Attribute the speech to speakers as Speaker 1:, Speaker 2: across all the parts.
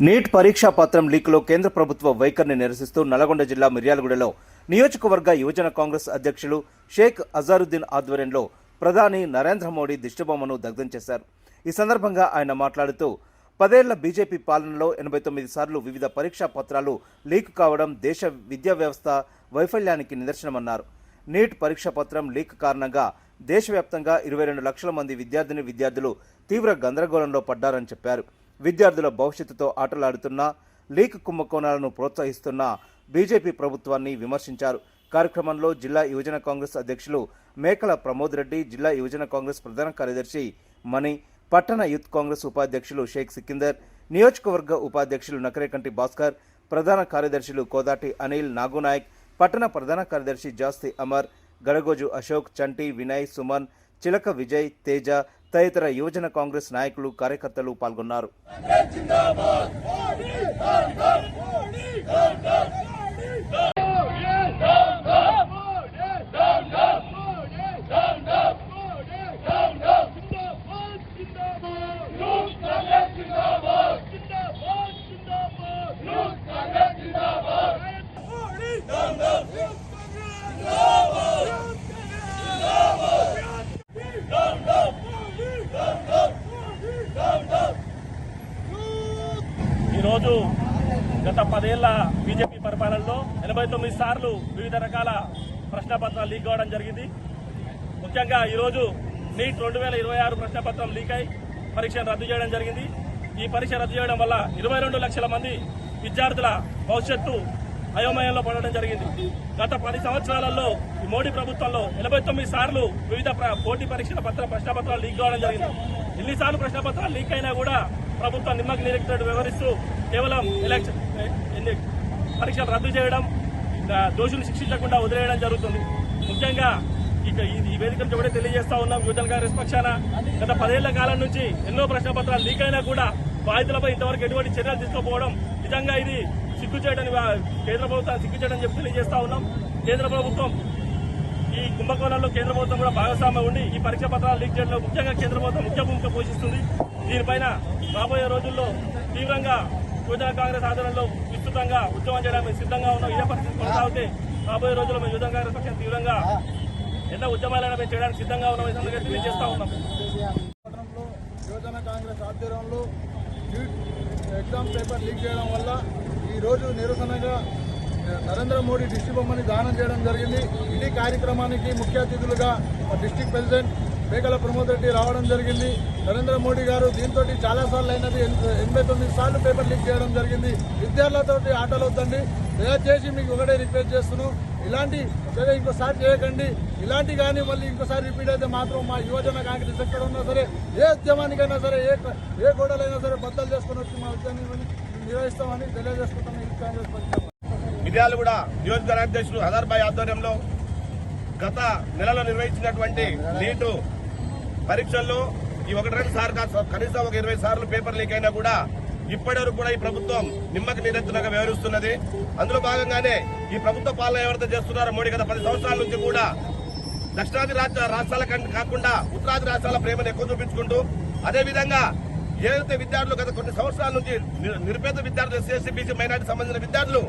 Speaker 1: Neat పరీక్షా పత్రం లీక్లో కేంద్ర ప్రభుత్వ వైఖరిని నిరసిస్తూ నల్గొండ జిల్లా మిర్యాలగూడలో నియోజకవర్గ యువజన కాంగ్రెస్ అధ్యక్షులు షేక్ అజారుద్దీన్ ఆధ్వర్యంలో ప్రధాని నరేంద్ర మోడీ దిష్టిబొమ్మను దగ్ధం చేశారు. ఈ సందర్భంగా ఆయన మాట్లాడుతూ 10 ఏళ్ల బీజేపీ పాలనలో 89 సార్లు వివిధ పరీక్షా పత్రాలు లీక్ కావడం దేశ విద్యా వ్యవస్థ వైఫల్యానికి నిదర్శనమన్నారు. నీట్ పరీక్షా పత్రం లీక్ కారణంగా దేశవ్యాప్తంగా 22 లక్షల మంది విద్యార్థులు తీవ్ర గందరగోళంలో పడ్డారని చెప్పారు. విద్యార్థుల భవిష్యత్తుతో ఆటలాడుతున్న లీక్ కుంభకోణాలను ప్రోత్సహిస్తున్న బీజేపీ ప్రభుత్వాన్ని విమర్శించారు. కార్యక్రమంలో జిల్లా యువజన కాంగ్రెస్ అధ్యక్షులు మేకల ప్రమోద్ రెడ్డి, జిల్లా యువజన కాంగ్రెస్ ప్రధాన కార్యదర్శి మణి, పట్టణ యూత్ కాంగ్రెస్ ఉపాధ్యక్షులు షేక్ సికిందర్, నియోజకవర్గ ఉపాధ్యక్షులు నకరేకంటి భాస్కర్, ప్రధాన కార్యదర్శులు కోదాటి అనిల్, నాగునాయక్, పట్టణ ప్రధాన కార్యదర్శి జాస్తి అమర్, గడగోజు అశోక్, చంటి, వినయ్, సుమన్, చిలక విజయ్, తేజ తదితర యువజన కాంగ్రెస్ నాయకులు కార్యకర్తలు పాల్గొన్నారు.
Speaker 2: ఈరోజు గత 10 ఏళ్ల బీజేపీ పరిపాలనలో 89 సార్లు వివిధ రకాల ప్రశ్నపత్రాలు లీక్ కావడం జరిగింది. ముఖ్యంగా ఈరోజు నీట్ 2026 ప్రశ్నపత్రం లీక్ అయి పరీక్షను రద్దు చేయడం జరిగింది. ఈ పరీక్ష రద్దు చేయడం వల్ల 22 లక్షల మంది విద్యార్థుల భవిష్యత్తు అయోమయంలో పడడం జరిగింది. గత 10 సంవత్సరాలలో ఈ మోడీ ప్రభుత్వంలో 89 సార్లు వివిధ పోటీ పరీక్షల ప్రశ్నపత్రాలు లీక్ కావడం జరిగింది. ఎన్నిసార్లు ప్రశ్నపత్రాలు లీక్ అయినా కూడా ప్రభుత్వం నిమ్మకు నీరెత్తినట్టు వ్యవహరిస్తూ కేవలం పరీక్షలు రద్దు చేయడం, దోషులు శిక్షించకుండా వదిలేయడం జరుగుతుంది. ముఖ్యంగా ఈ వేదిక నుంచి ఒకటే తెలియజేస్తా ఉన్నాం, యువజన కాంగ్రెస్ పక్షాన గత 10 ఏళ్ల కాలం నుంచి ఎన్నో ప్రశ్నపత్రాలు లీక్ అయినా కూడా బాధితులపై ఇంతవరకు ఎటువంటి చర్యలు తీసుకోకపోవడం నిజంగా ఇది సిగ్గుచేయడం, కేంద్ర ప్రభుత్వాన్ని సిగ్గుచేయడం చెప్పి తెలియజేస్తా ఉన్నాం. కేంద్ర ప్రభుత్వం ఈ కుంభకోణంలో కేంద్ర ప్రభుత్వం కూడా భాగస్వామ్యం ఉండి ఈ పరీక్ష పత్రాలు లీక్ చేయడంలో ముఖ్యంగా కేంద్ర ప్రభుత్వం ముఖ్య భూమిక పోషిస్తుంది. దీనిపైన రాబోయే రోజుల్లో తీవ్రంగా యువజన కాంగ్రెస్ ఆధ్వర్యంలో విస్తృతంగా ఉద్యమం చేయడానికి సిద్ధంగా ఉన్నాం. ఇదే పరిస్థితి కొనసాగితే రాబోయే రోజుల్లో మేము యువజన కాంగ్రెస్ పక్షం తీవ్రంగా ఎన్నో ఉద్యమాలైనా మేము చేయడానికి సిద్ధంగా ఉన్నాం. ఈ సందర్భంగా తెలియజేస్తా ఉన్నాం.
Speaker 3: యువజన కాంగ్రెస్ ఆధ్వర్యంలో ఎగ్జామ్ పేపర్ లీక్ చేయడం వల్ల ఈరోజు నిరసనగా నరేంద్ర మోడీ దిష్టిబొమ్మని దానం చేయడం జరిగింది. ఈ కార్యక్రమానికి ముఖ్య అతిథులుగా డిస్టిక్ ప్రెసిడెంట్ మేకల ప్రమోద్ రెడ్డి రావడం జరిగింది. నరేంద్ర మోడీ గారు దీంతో చాలాసార్లు అయినది 89 సార్లు పేపర్ లీక్ చేయడం జరిగింది. విద్యార్థులతో ఆటలు వద్దండి, దయచేసి మీకు ఒకటే రిక్వెస్ట్ చేస్తున్నాం, ఇలాంటి సరే ఇంకోసారి చేయకండి. ఇలాంటి కానీ మళ్ళీ ఇంకోసారి రిపీట్ అయితే మాత్రం మా యువజన కాంగ్రెస్ ఎక్కడ ఉన్నా సరే, ఏ ఉద్యమానికైనా సరే, ఏ గోడలైనా సరే బద్దలు చేసుకుని వచ్చి మా ఉద్యమాన్ని నిర్వహిస్తామని తెలియజేసుకుంటాం. ఈ కాంగ్రెస్ పక్షం
Speaker 4: మిర్యాలగూడ నియోజకవర్గ అధ్యక్షులు హజార్బాయ్ ఆధ్వర్యంలో గత నెలలో నిర్వహించినటువంటి నీటు పరీక్షల్లో ఈ 1-2 సార్లు కనీసం ఒక 20 సార్లు పేపర్ లీక్ అయినా కూడా ఇప్పటి వరకు కూడా ఈ ప్రభుత్వం నిమ్మకి నీరెత్తునగా వ్యవహరిస్తున్నది. అందులో భాగంగానే ఈ ప్రభుత్వ పాలన ఎవరైతే చేస్తున్నారో మోడీ గత 10 సంవత్సరాల నుంచి కూడా దక్షిణాది రాష్ట్రాల కాకుండా ఉత్తరాది రాష్ట్రాల ప్రేమను ఎక్కువ చూపించుకుంటూ, అదేవిధంగా ఏదైతే విద్యార్థులు గత కొన్ని సంవత్సరాల నుంచి నిరుపేద విద్యార్థులు, ఎస్సీ, బీసీ, మైనార్టీ సంబంధించిన విద్యార్థులు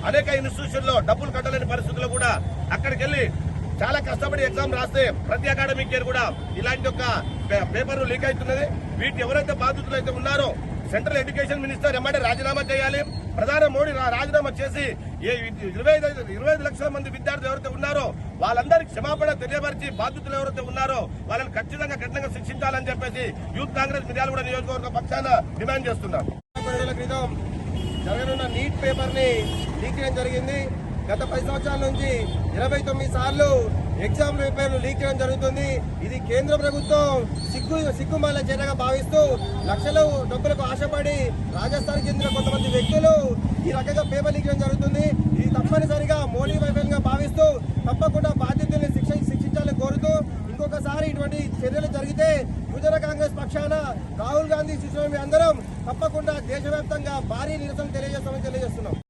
Speaker 4: అనేక ఇన్స్టిట్యూషన్లో డబ్బులు కట్టలేని పరిస్థితుల్లో కూడా అక్కడికి వెళ్లి చాలా కష్టపడి ఎగ్జామ్ రాస్తే ప్రతి అకాడమిక్ ఇయర్ కూడా ఇలాంటి ఒక పేపర్లు లీక్ అవుతున్నది. వీటి ఎవరైతే బాధితులు అయితే ఉన్నారో సెంట్రల్ ఎడ్యుకేషన్ మినిస్టర్ ఎమ్మటే రాజీనామా చేయాలి. ప్రధాని మోడీ రాజీనామా చేసి 25 లక్షల మంది విద్యార్థులు ఎవరైతే ఉన్నారో వాళ్ళందరికీ క్షమాపణ తెలియపరిచి బాధితులు ఎవరైతే ఉన్నారో వాళ్ళని ఖచ్చితంగా కఠినంగా శిక్షించాలని చెప్పేసి యూత్ కాంగ్రెస్ మిర్యాలగూడ నియోజకవర్గ పక్షాన డిమాండ్ చేస్తున్నాం.
Speaker 3: క్రితం జరగనున్న నీట్ పేపర్ ని లీక్ చేయడం జరిగింది. గత 10 సంవత్సరాల నుంచి 29 సార్లు ఎగ్జామ్ పేపర్లు లీక్ చేయడం జరుగుతుంది. ఇది కేంద్ర ప్రభుత్వం సిగ్గుమాల చర్యగా భావిస్తూ లక్షల డబ్బులకు ఆశపడి రాజస్థాన్కి చెందిన కొంతమంది వ్యక్తులు ఈ రకంగా పేపర్ లీక్ చేయడం జరుగుతుంది. ఇది తప్పనిసరిగా మోడీ వైఫల్యంగా భావిస్తూ తప్పకుండా బాధ్యతల్ని శిక్షించాలని కోరుతూ, ఇంకొకసారి ఇటువంటి చర్యలు జరిగితే యువజన కాంగ్రెస్ పక్షాన రాహుల్ గాంధీ శిశువు అందరం తప్పకుండా దేశవ్యాప్తంగా భారీ నిరసన తెలియజేస్తామని తెలియజేస్తున్నాం.